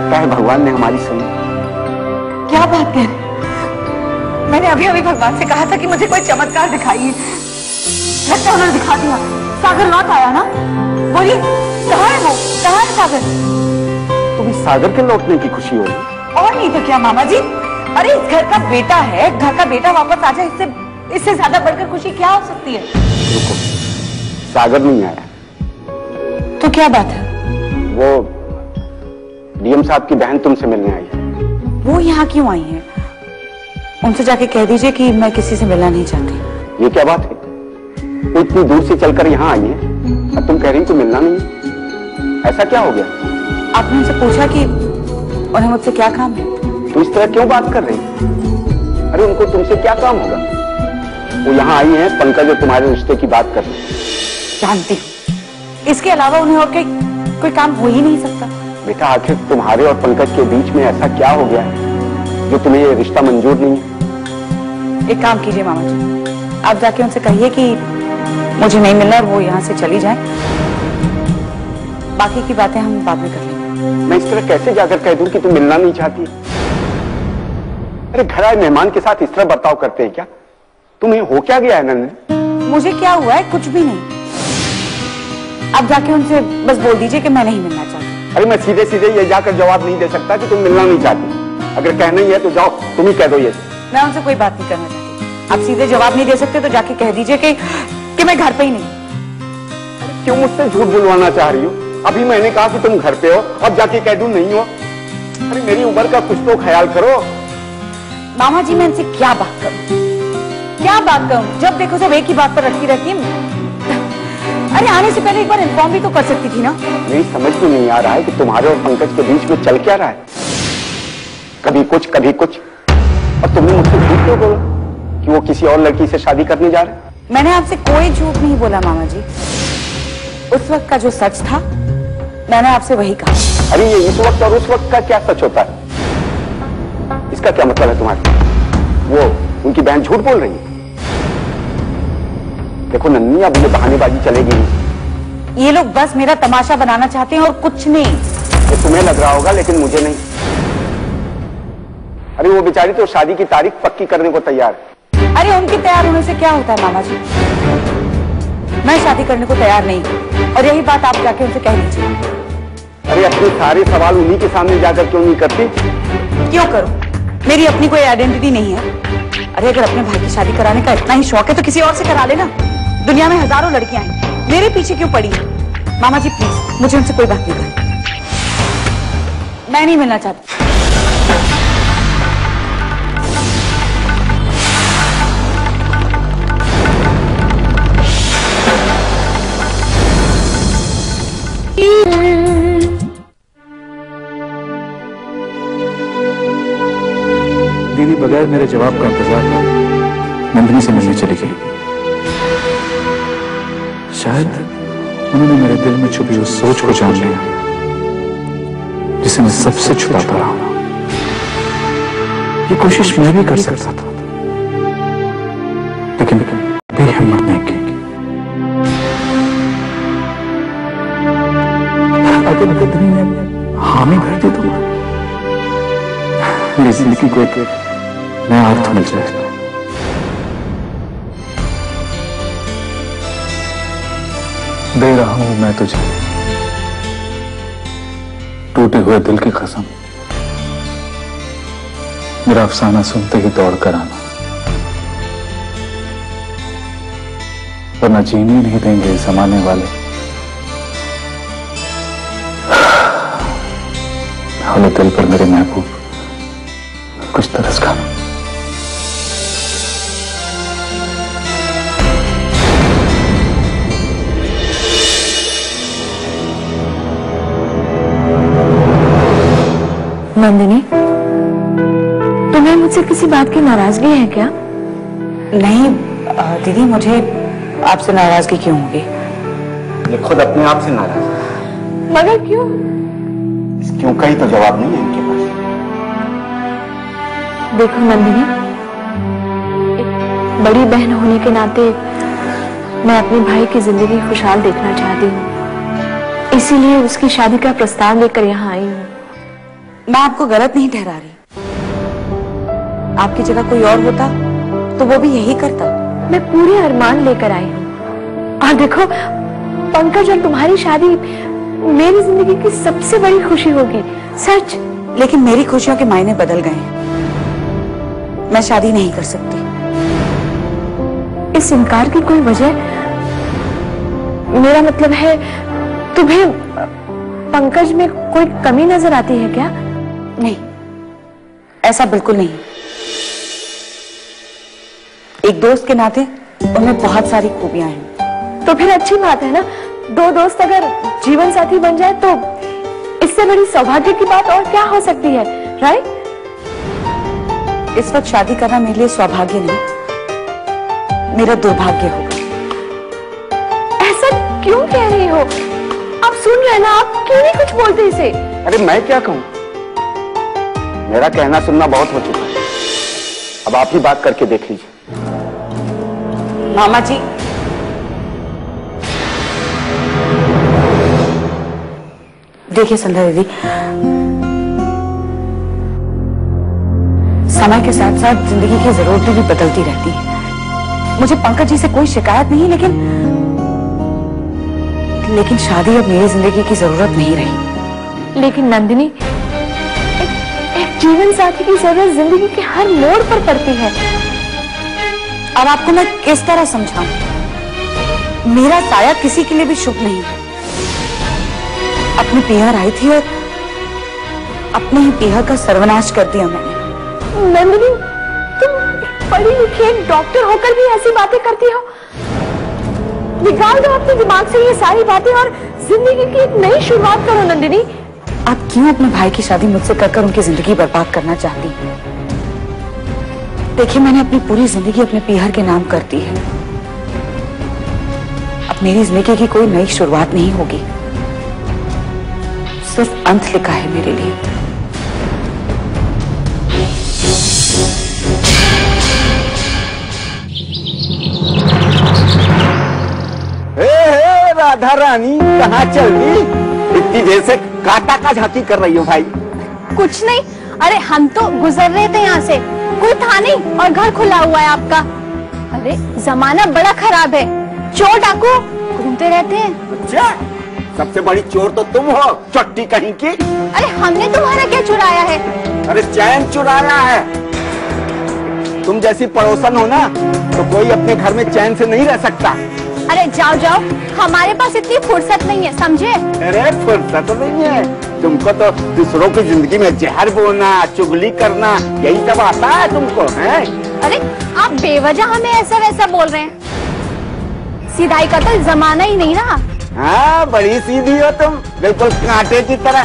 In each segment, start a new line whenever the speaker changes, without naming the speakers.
लगता है भगवान ने हमारी सुनी।
क्या बात कह रहे? मैंने अभी अभी भगवान से कहा था कि मुझे कोई चमत्कार दिखाइए, लगता है उन्होंने दिखा दिया। सागर लौट आया ना? बोलिए, कहाँ है वो? कहाँ है सागर?
तुम्हें सागर के लौटने की खुशी होगी?
और नहीं तो क्या मामा जी। अरे इस घर का बेटा है, घर का बेटा वापस आ जाए, इससे ज्यादा बढ़कर खुशी क्या हो सकती है?
रुको, सागर नहीं आया।
तो क्या बात है?
वो डीएम साहब की बहन तुमसे मिलने आई है।
वो यहाँ क्यों आई है? उनसे जाके कह दीजिए कि मैं किसी से मिलना नहीं चाहती।
ये क्या बात है? वो इतनी दूर से चलकर यहाँ आई है और तुम कह रही हो कि मिलना नहीं है? ऐसा क्या हो गया?
आपने उनसे पूछा कि उन्हें मुझसे क्या काम है?
तो इस तरह क्यों बात कर रही? अरे उनको तुमसे क्या काम होगा? वो यहाँ आई है पंकज और तुम्हारे रिश्ते की बात करने।
जानती हूँ, इसके अलावा उन्हें और कोई काम हो ही नहीं सकता।
बेटा आखिर तुम्हारे और पंकज के बीच में ऐसा क्या हो गया है जो तुम्हें ये रिश्ता मंजूर नहीं है?
एक काम कीजिए मामा जी, आप जाके उनसे कहिए कि मुझे नहीं मिलना और वो यहाँ से चली जाए। बाकी की बातें हम बाद में कर लेंगे।
मैं इस तरह कैसे जाकर कह दूं कि तुम मिलना नहीं चाहती? अरे घर आए मेहमान के साथ इस तरह बर्ताव करते हैं क्या? तुम्हें हो क्या गया है नंदनी?
मुझे क्या हुआ है? कुछ भी नहीं। आप जाके उनसे बस बोल दीजिए कि मैं नहीं मिलना चाहती।
अरे मैं सीधे सीधे ये जाकर जवाब नहीं दे सकता कि तुम मिलना नहीं चाहती। अगर कहना ही है तो जाओ, तुम ही कह दो ये।
मैं उनसे कोई बात नहीं करना चाहती। आप सीधे जवाब नहीं दे सकते तो जाके कह दीजिए कि मैं घर पे ही नहीं।
क्यों मुझसे झूठ बुलवाना चाह रही हो? अभी मैंने कहा कि तुम घर पे हो, अब जाके कह दूं नहीं हो? अरे मेरी उम्र का कुछ तो ख्याल करो।
मामा जी मैं इनसे क्या बात करूं? क्या बात करूं? जब देखो सब एक ही बात पर रखी रहती है। अरे आने से पहले एक बार इन्फॉर्म भी तो कर सकती थी ना।
मेरी समझ में नहीं आ रहा है कि तुम्हारे और पंकज के बीच में चल क्या रहा है। कभी कुछ कभी कुछ, और तुमने मुझसे झूठ क्यों बोला कि वो किसी और लड़की से शादी करने जा रहे हैं?
मैंने आपसे कोई झूठ नहीं बोला मामा जी। उस वक्त का जो सच था मैंने आपसे वही कहा।
अरे ये इस वक्त और उस वक्त का क्या सच होता है? इसका क्या मतलब है तुम्हारे? वो उनकी बहन झूठ बोल रही है? देखो नन्नी, अब ये बहानेबाजी चलेगी नहीं।
ये लोग बस मेरा तमाशा बनाना चाहते हैं और कुछ नहीं।
ये तुम्हें लग रहा होगा लेकिन मुझे नहीं। अरे वो बेचारी तो शादी की तारीख पक्की करने को तैयार है।
अरे उनके तैयार होने से क्या होता है मामा जी? मैं शादी करने को तैयार नहीं, और यही बात आप जाके उनसे कह दीजिए।
अरे अपने सारे सवाल उन्हीं के सामने जाकर क्यों नहीं करती?
क्यों करूं? मेरी अपनी कोई आइडेंटिटी नहीं है। अरे अगर अपने भाई की शादी कराने का इतना ही शौक है तो किसी और से करा लेना। दुनिया में हजारों लड़कियां हैं, मेरे पीछे क्यों पड़ी है? मामा जी प्लीज, मुझे उनसे कोई बात नहीं करनी। मैं नहीं मिलना चाहती।
दीदी बगैर मेरे जवाब का इंतजार नंदिनी से मिलने चली गई। शायद उन्होंने मेरे दिल में छुपी उस सोच को जान लिया जिसे मैं सबसे छुपाता रहा। ये कोशिश मैं भी कर सकता था, लेकिन भी हिम्मत नहीं की। अगर नंदिनी ने हामी भर दी तो मेरी जिंदगी को एक नया अर्थ मिल जाए। दे रहा हूं मैं तुझे टूटे हुए दिल की कसम, मेरा अफसाना सुनते ही दौड़ कर आना, वरना जीने नहीं देंगे जमाने वाले हौले दिल पर मेरे महबूब कुछ तरस खाना।
नंदिनी, तुम्हें मुझसे किसी बात की नाराजगी है क्या?
नहीं दीदी, मुझे आपसे नाराजगी क्यों होगी?
ये खुद अपने आप से नाराज है।
मगर क्यों?
इस क्यों का ही तो जवाब नहीं है इनके पास।
देखो नंदिनी, एक बड़ी बहन होने के नाते मैं अपने भाई की जिंदगी खुशहाल देखना चाहती हूँ, इसीलिए उसकी शादी का प्रस्ताव लेकर यहाँ आई हूँ।
मैं आपको गलत नहीं ठहरा रही। आपकी जगह कोई और होता तो वो भी यही करता।
मैं पूरे अरमान लेकर आई हूँ, और देखो पंकज और तुम्हारी शादी मेरी जिंदगी की सबसे बड़ी खुशी होगी, सच।
लेकिन मेरी खुशियों के मायने बदल गए हैं। मैं शादी नहीं कर सकती।
इस इनकार की कोई वजह? मेरा मतलब है, तुम्हें पंकज में कोई कमी नजर आती है क्या?
नहीं, ऐसा बिल्कुल नहीं। एक दोस्त के नाते उनमें बहुत सारी खूबियां हैं।
तो फिर अच्छी बात है ना। दो दोस्त अगर जीवन साथी बन जाए तो इससे बड़ी सौभाग्य की बात और क्या हो सकती है, राइट?
इस वक्त शादी करना मेरे लिए सौभाग्य नहीं, मेरा दुर्भाग्य होगा।
ऐसा क्यों कह रही हो? आप सुन रहे ना, आप क्यों नहीं कुछ बोलते इसे?
अरे मैं क्या कहूं, मेरा कहना सुनना बहुत हो चुका है। अब आप ही बात करके देख लीजिए।
मामा जी, देखिए संध्या दीदी, समय के साथ साथ जिंदगी की जरूरतें भी बदलती रहती हैं। मुझे पंकज जी से कोई शिकायत नहीं, लेकिन शादी अब मेरी जिंदगी की जरूरत नहीं रही।
लेकिन नंदिनी, एक जीवन साथी की जरूरत जिंदगी के हर मोड़ पर पड़ती है।
अब आपको मैं किस तरह समझाऊं? मेरा साया किसी के लिए भी शुभ नहीं है। अपनी पीहर आई थी और अपने ही पीहर का सर्वनाश कर दिया मैंने।
नंदिनी, तुम पढ़ी लिखी एक डॉक्टर होकर भी ऐसी बातें करती हो? निकाल दो अपने दिमाग से ये सारी बातें और जिंदगी की एक नई शुरुआत करो। नंदिनी,
आप क्यों अपने भाई की शादी मुझसे कर उनकी जिंदगी बर्बाद करना चाहती हैं? देखिए, मैंने अपनी पूरी जिंदगी अपने पीहर के नाम कर दी है। अब मेरी जिंदगी की कोई नई शुरुआत नहीं होगी, सिर्फ अंत लिखा है मेरे लिए।
राधा रानी कहाँ चल रही? इतनी देर से काटा का झांकी कर रही हो भाई?
कुछ नहीं, अरे हम तो गुजर रहे थे यहाँ से, कोई था नहीं और घर खुला हुआ है आपका। अरे जमाना बड़ा खराब है, चोर डाकू घूमते रहते हैं।
अच्छा, सबसे बड़ी चोर तो तुम हो, चट्टी कहीं की।
अरे हमने तुम्हारा क्या चुराया है?
अरे चैन चुराया है। तुम जैसी पड़ोसन हो ना, तो कोई अपने घर में चैन से नहीं रह सकता।
अरे जाओ जाओ, हमारे पास इतनी फुर्सत नहीं है, समझे?
अरे फुर्सत नहीं है तुमको, तो दूसरों की जिंदगी में जहर बोलना, चुगली करना, यही सब आता है तुमको, हैं?
अरे आप बेवजह हमें ऐसा वैसा बोल रहे हैं। सीधाई का तो जमाना ही नहीं रहा।
हाँ, बड़ी सीधी हो तुम, बिल्कुल कांटे की तरह।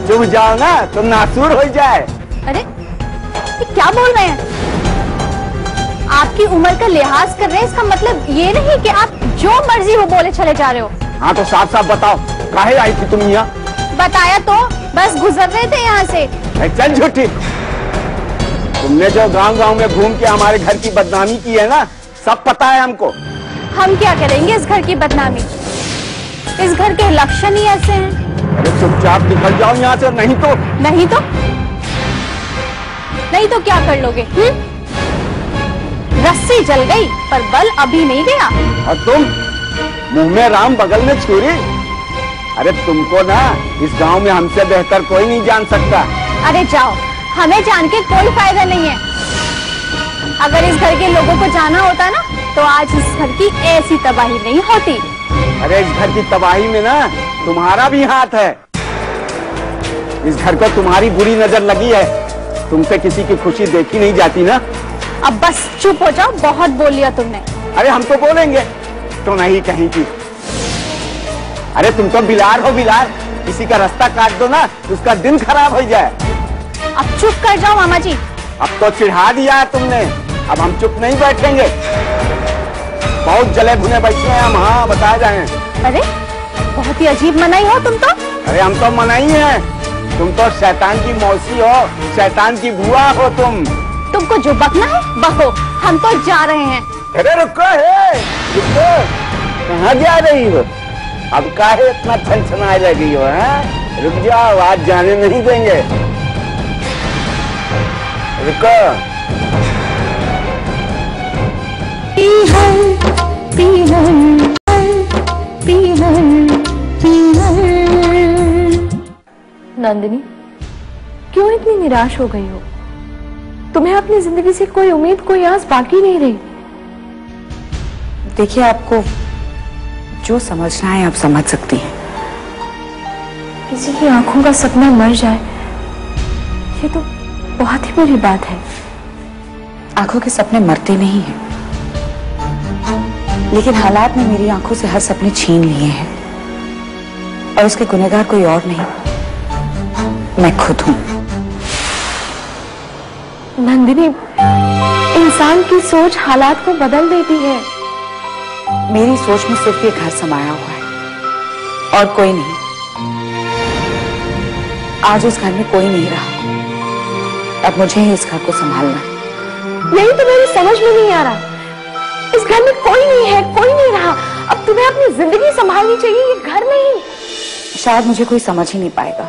चुभ जाओ ना तो नासूर हो जाए।
अरे ये क्या बोल रहे हैं? आपकी उम्र का लिहाज कर रहे हैं, इसका मतलब ये नहीं कि आप जो मर्जी हो बोले चले जा रहे हो।
हाँ तो साफ साफ बताओ, काहे आई थी तुम यहाँ?
बताया तो, बस गुजर रहे थे यहाँ से।
चल झूठी, तुमने जो गांव गांव में घूम के हमारे घर की बदनामी की है ना, सब पता है हमको।
हम क्या करेंगे इस घर की बदनामी? इस घर के लक्षण ही ऐसे हैं।
अरे चुपचाप निकल जाओ यहाँ से, नहीं तो
क्या कर लोगे? रस्सी जल गई पर बल अभी नहीं गया।
और तुम मुंह में राम बगल में छुरी। अरे तुमको ना इस गांव में हमसे बेहतर कोई नहीं जान सकता।
अरे जाओ, हमें जान के कोई फायदा नहीं है। अगर इस घर के लोगों को जाना होता ना, तो आज इस घर की ऐसी तबाही नहीं होती।
अरे इस घर की तबाही में ना तुम्हारा भी हाथ है। इस घर को तुम्हारी बुरी नजर लगी है, तुमसे किसी की खुशी देखी नहीं जाती ना।
अब बस चुप हो जाओ, बहुत बोल लिया तुमने।
अरे हम तो बोलेंगे, तो नहीं कहीं की। अरे तुम तो बिलार हो, बिलार, किसी का रास्ता काट दो ना, उसका दिन खराब हो जाए।
अब चुप कर जाओ मामा जी।
अब तो चिढ़ा दिया है तुमने, अब हम चुप नहीं बैठेंगे। बहुत जले भुने बैठे हैं हम, हाँ बताया जाए।
अरे बहुत ही अजीब मनाई हो तुम तो।
अरे हम तो मनाई हैं, तुम तो शैतान की मौसी हो, शैतान की बुआ हो तुम।
तुमको जो बकना है बको, हम तो जा रहे हैं।
अरे रुको, रुको, कहाँ जा रही हो? अब काहे इतना छनछनाए लगी हो? हैं? रुक जाओ, आज जाने नहीं देंगे। रुको।
नंदिनी, क्यों इतनी निराश हो गई हो? तुम्हें अपनी जिंदगी से कोई उम्मीद, कोई आस बाकी नहीं रही?
देखिए, आपको जो समझना है आप समझ सकती हैं।
किसी की आंखों का सपना मर जाए, ये तो बहुत ही बुरी बात है।
आंखों के सपने मरते नहीं हैं, लेकिन हालात ने मेरी आंखों से हर सपने छीन लिए हैं, और इसके गुनहगार कोई और नहीं, मैं खुद हूं।
नंदिनी, इंसान की सोच हालात को बदल देती है।
मेरी सोच में सिर्फ ये घर समाया हुआ है और कोई नहीं। आज उस घर में कोई नहीं रहा, अब मुझे ही इस घर को संभालना है।
यही तो मेरी समझ में नहीं आ रहा। इस घर में कोई नहीं है, कोई नहीं रहा, अब तुम्हें अपनी जिंदगी संभालनी चाहिए, ये घर नहीं।
शायद मुझे कोई समझ ही नहीं पाएगा,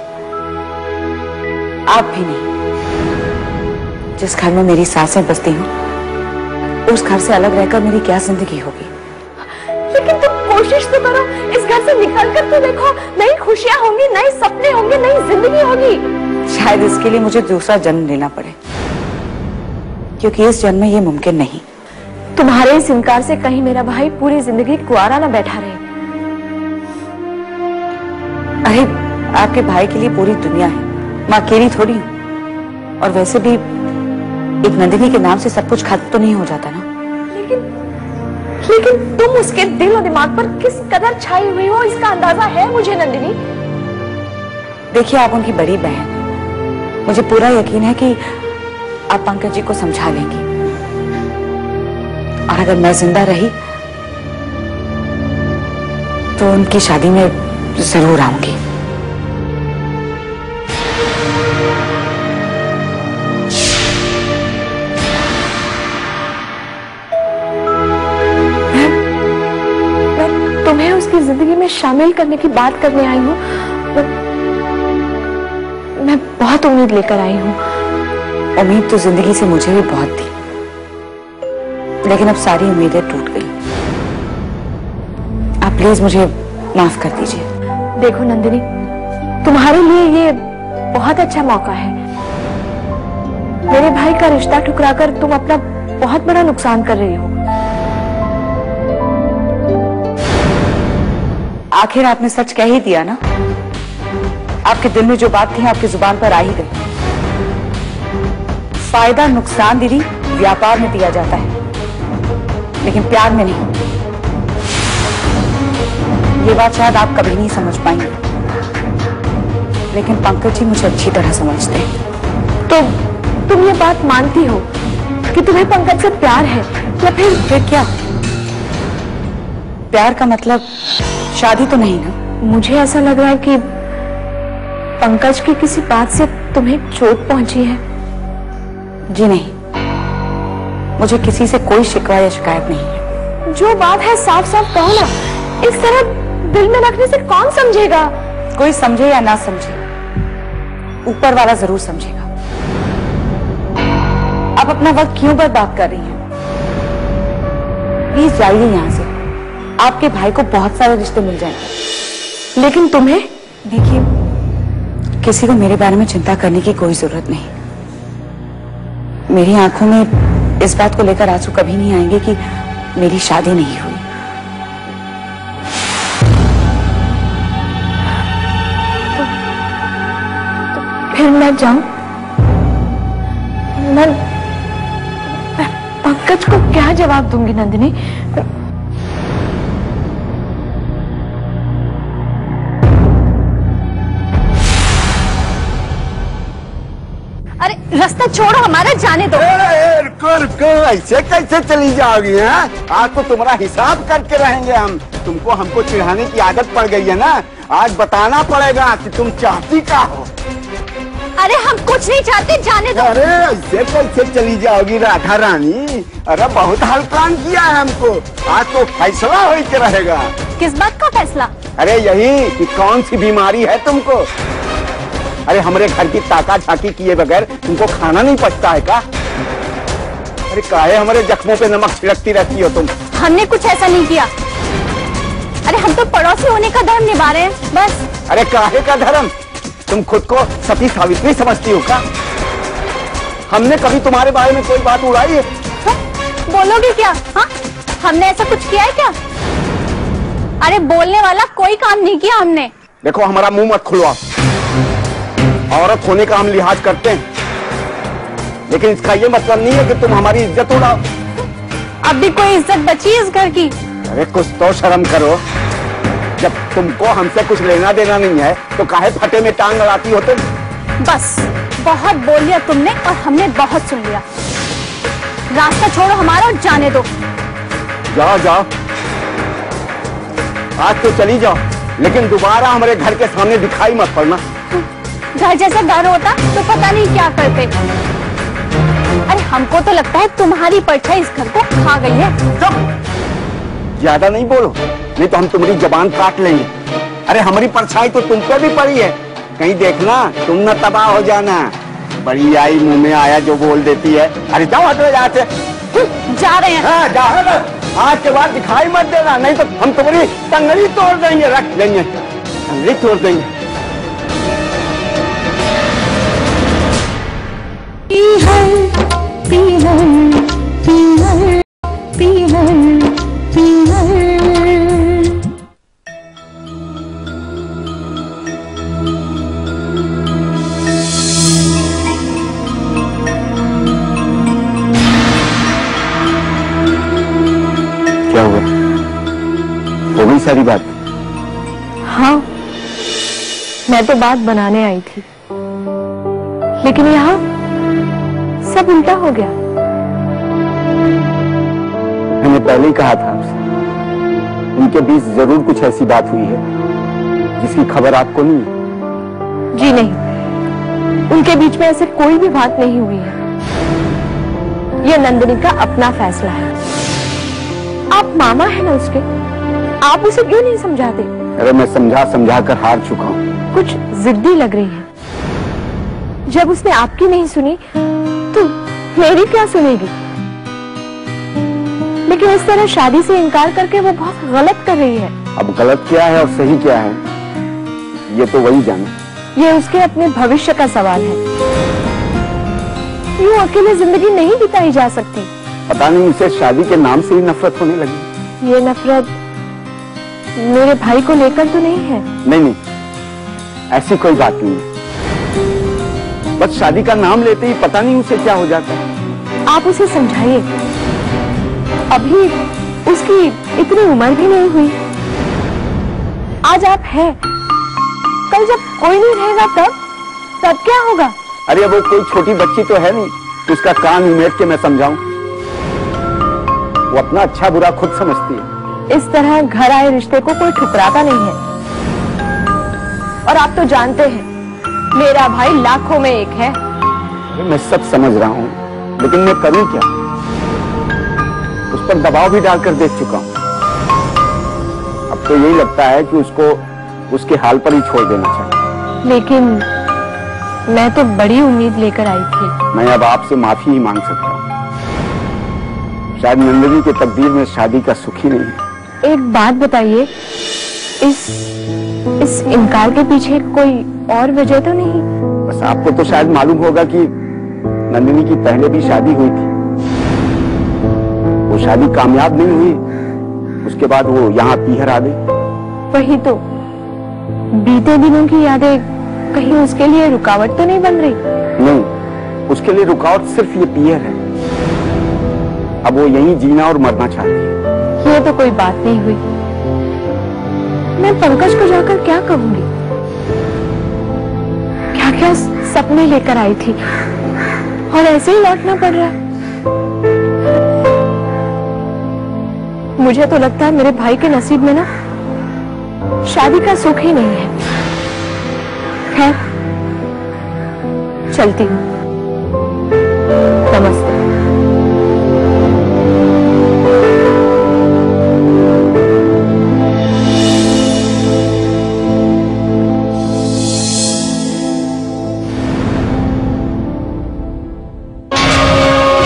आप भी नहीं। जिस घर में मेरी सांसें बसती हूँ, उस घर से अलग रहकर मेरी क्या जिंदगी होगी?
लेकिन तुम कोशिश तो करो, इस घर से निकल कर तो देखो, नई खुशियां होंगी, नए सपने होंगे, नई जिंदगी होगी।
शायद इसके लिए मुझे दूसरा जन्म लेना पड़े, क्योंकि इस जन्म में ये मुमकिन नहीं।
तुम्हारे इस इनकार से कहीं मेरा भाई पूरी जिंदगी कुंवारा ना बैठा रहे।
अरे, आपके भाई के लिए पूरी दुनिया है, मैं अकेली थोड़ी हूँ। और वैसे भी एक नंदिनी के नाम से सब कुछ खत्म तो नहीं हो जाता ना।
लेकिन तुम उसके दिल और दिमाग पर किस कदर छाई हुई हो, इसका अंदाजा है मुझे नंदिनी।
देखिए, आप उनकी बड़ी बहन हैं, मुझे पूरा यकीन है कि आप पंकज जी को समझा लेंगी, और अगर मैं जिंदा रही तो उनकी शादी में जरूर आऊंगी।
तुम्हें उसकी जिंदगी में शामिल करने की बात करने आई हूँ। मैं बहुत उम्मीद लेकर आई हूँ।
उम्मीद तो जिंदगी से मुझे भी बहुत थी, लेकिन अब सारी उम्मीदें टूट गई। आप प्लीज मुझे माफ कर दीजिए।
देखो नंदिनी, तुम्हारे लिए ये बहुत अच्छा मौका है। मेरे भाई का रिश्ता ठुकराकर तुम अपना बहुत बड़ा नुकसान कर रही हो।
आखिर आपने सच कह ही दिया ना। आपके दिल में जो बात थी आपकी जुबान पर आ ही गई। फायदा नुकसान दीदी व्यापार में दिया जाता है, लेकिन प्यार में नहीं। ये बात शायद आप कभी नहीं समझ पाएंगे, लेकिन पंकज जी मुझे अच्छी तरह समझते हैं।
तो तुम ये बात मानती हो कि तुम्हें पंकज से प्यार है, या फिर
क्या? प्यार का मतलब शादी तो नहीं ना?
मुझे ऐसा लग रहा है कि पंकज की किसी बात से तुम्हें चोट पहुंची है।
जी नहीं, मुझे किसी से कोई शिकवा या शिकायत नहीं है।
जो बात है साफ साफ कहो ना, इस तरह दिल में रखने से कौन समझेगा?
कोई समझे या ना समझे, ऊपर वाला जरूर समझेगा। आप अपना वक्त क्यों बर्बाद कर रही हैं? प्लीज जाइए यहां से, आपके भाई को बहुत सारे रिश्ते मिल जाएंगे।
लेकिन तुम्हें?
देखिए, किसी को मेरे बारे में चिंता करने की कोई जरूरत नहीं। मेरी आंखों में इस बात को लेकर आंसू कभी नहीं आएंगे कि मेरी शादी नहीं हुई।
तो फिर मैं जाऊं? मैं पंकज को क्या जवाब दूंगी नंदिनी?
अरे रास्ता छोड़ो, हमारा जाने दो।
रुको रुको, ऐसे कैसे चली जाओगी? हैं? आज तो तुम्हारा हिसाब करके रहेंगे हम। तुमको हमको चिढ़ाने की आदत पड़ गई है ना। आज बताना पड़ेगा कि तुम चाहती क्या हो।
अरे हम कुछ नहीं चाहते, जाने दो।
अरे ऐसे कैसे चली जाओगी राधा रानी? अरे बहुत हल्कान किया है हमको। आज तो फैसला हो के रहेगा।
किस बात का फैसला?
अरे यही कि कौन सी बीमारी है तुमको। अरे हमारे घर की ताका झाकी किए बगैर तुमको खाना नहीं पचता है का? अरे काहे हमारे जख्मों पे नमक छिड़कती रहती हो तुम?
हमने कुछ ऐसा नहीं किया। अरे हम तो पड़ोसी होने का धर्म निभा रहे हैं बस।
अरे काहे का धर्म? तुम खुद को सती सावित्री समझती हो का? हमने कभी तुम्हारे बारे में कोई बात उड़ाई है?
हा? बोलोगे क्या? हाँ, हमने ऐसा कुछ किया है क्या? अरे बोलने वाला कोई काम नहीं किया हमने।
देखो हमारा मुंह मत खुलवाओ। औरत होने का हम लिहाज करते हैं, लेकिन इसका ये मतलब नहीं है कि तुम हमारी इज्जत उड़ाओ।
अब भी कोई इज्जत बची इस घर की?
अरे कुछ तो शर्म करो। जब तुमको हमसे कुछ लेना देना नहीं है तो काहे फटे में टांग अड़ाती हो तुम?
बस बहुत बोल लिया तुमने और हमने बहुत सुन लिया। रास्ता छोड़ो हमारा और जाने दो।
जाओ जाओ, आज तो चली जाओ, लेकिन दोबारा हमारे घर के सामने दिखाई मत पड़ना।
घर जैसा घर होता तो पता नहीं क्या करते। अरे हमको तो लगता है तुम्हारी परछाई इस घर को खा गई है।
चुप, ज्यादा नहीं बोलो, नहीं तो हम तुम्हारी जबान काट लेंगे। अरे हमारी परछाई तो तुम पे भी पड़ी है, कहीं देखना तुम न तबाह हो जाना। बड़ी आई मुंह में आया जो बोल देती है। अरे जाओ हटो यहाँ से।
जा रहे हैं।
हाँ जाओ, आज के बाद दिखाई मत देना, नहीं तो हम तुम्हारी टंगड़ी तोड़ देंगे, रख लेंगे, टंगड़ी तोड़ देंगे। क्या हुआ? हो गई सारी बात?
हाँ, मैं तो बात बनाने आई थी, लेकिन यहाँ सब उल्टा हो गया।
मैंने पहले ही कहा था आपसे, उनके बीच जरूर कुछ ऐसी बात हुई है जिसकी खबर आपको नहीं है।
जी नहीं, उनके बीच में ऐसे कोई भी बात नहीं हुई है। ये नंदिनी का अपना फैसला है। आप मामा है ना उसके, आप उसे क्यों नहीं समझाते?
अरे मैं समझा समझा कर हार चुका हूँ।
कुछ जिद्दी लग रही है। जब उसने आपकी नहीं सुनी तो मेरी क्या सुनेगी? लेकिन इस तरह शादी से इनकार करके वो बहुत गलत कर रही है।
अब गलत क्या है और सही क्या है ये तो वही जाने।
ये उसके अपने भविष्य का सवाल है। यूं अकेले जिंदगी नहीं बिताई जा सकती।
पता नहीं उसे शादी के नाम से ही नफरत होने लगी।
ये नफरत मेरे भाई को लेकर तो नहीं है?
नहीं नहीं, ऐसी कोई बात नहीं है। बस शादी का नाम लेते ही पता नहीं उसे क्या हो जाता है।
आप उसे समझाइए, अभी उसकी इतनी उम्र भी नहीं हुई। आज आप हैं, कल जब कोई नहीं रहेगा तब क्या होगा?
अरे वो कोई छोटी बच्ची तो है नहीं, उसका कान उमेट के मैं समझाऊं। वो अपना अच्छा बुरा खुद समझती है।
इस तरह घर आए रिश्ते को कोई ठुकराता नहीं है। और आप तो जानते हैं मेरा भाई लाखों में एक है।
मैं सब समझ रहा हूँ, लेकिन मैं करूँ क्या? उस पर दबाव भी डालकर देख चुका हूँ। अब तो यही लगता है कि उसको उसके हाल पर ही छोड़ देना चाहिए।
लेकिन मैं तो बड़ी उम्मीद लेकर आई थी।
मैं अब आपसे माफी ही मांग सकता हूँ। शायद नंदिनी के तकदीर में शादी का सुख ही नहीं है।
एक बात बताइए, इस इनकार के पीछे कोई और वजह तो नहीं?
बस आपको तो शायद मालूम होगा कि नंदिनी की पहले भी शादी हुई थी। वो शादी कामयाब नहीं हुई, उसके बाद वो यहाँ पीहर आ गई।
वही तो, बीते दिनों की यादें कहीं उसके लिए रुकावट तो नहीं बन रही?
नहीं, उसके लिए रुकावट सिर्फ ये पीहर है। अब वो यहीं जीना और मरना चाहती है।
ये तो कोई बात नहीं हुई। मैं पंकज को जाकर क्या कहूंगी? क्या क्या सपने लेकर आई थी और ऐसे ही लौटना पड़ रहा है। मुझे तो लगता है मेरे भाई के नसीब में ना शादी का सुख ही नहीं है। खैर, चलती हूँ।